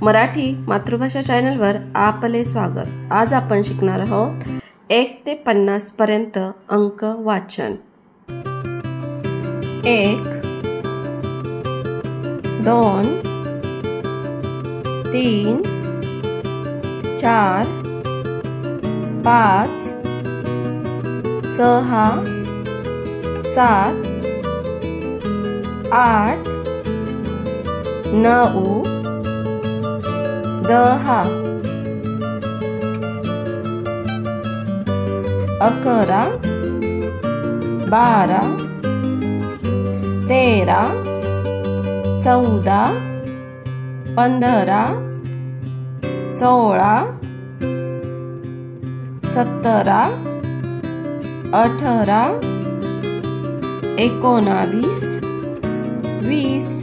मराठी मातृभाषा चॅनलवर आपले स्वागत। आज आपण शिकणार आहोत 1 ते 50 पर्यंत अंक वाचन। 1 2 3 4 5 6 7 8 9 10 11 12 13 14 15 16 17 18 19 20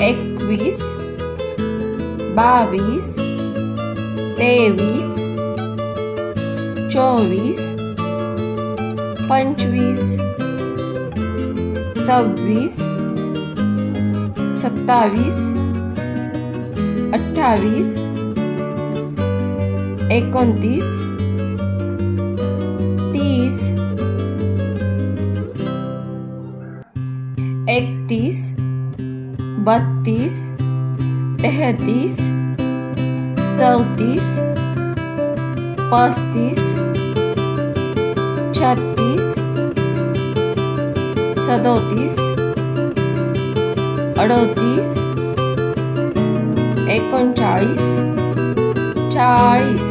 21 22 23 24 25 26 27 28 29 30 31 32 33 34 35 36 37 38 39 40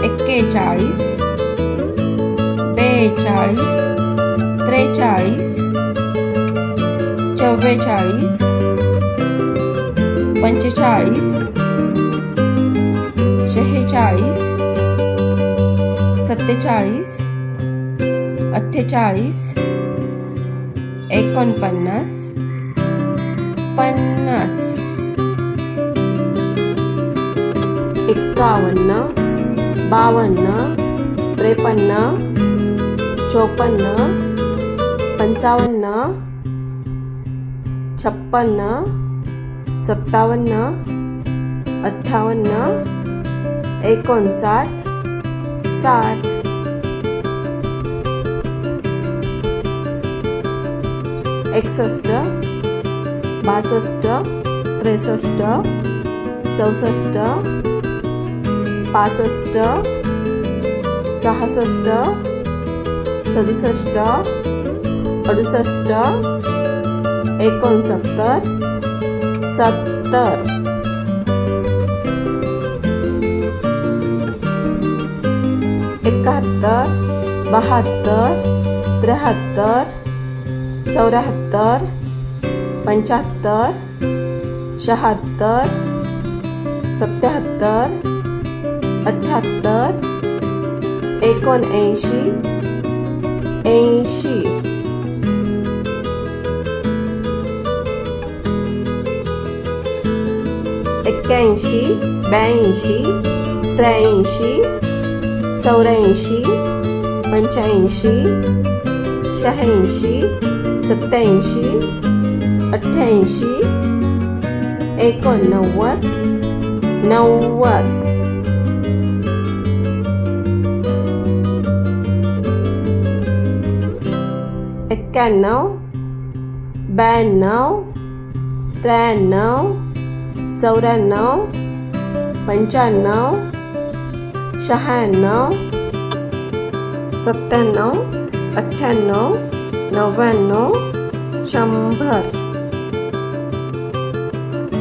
41 42 43 44 45 46 47 48 49 50 51 52 53 54 55 56 57 58 59 60 61 62 63 64 65 66 67 68 69 70 71 72 73 74 75 76 77 78 79 80 81 82 83 84 85 86 87 88 89 90 91 92 93 94 95 96 97 98 99 100।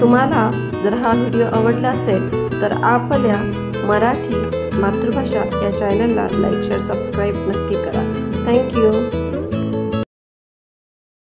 तुम्हाला जर हा व्हिडिओ आवडला असेल तर आपल्या मराठी मातृभाषा या चॅनलला लाईक शेअर सबस्क्राईब नक्की करा। थँक्यू।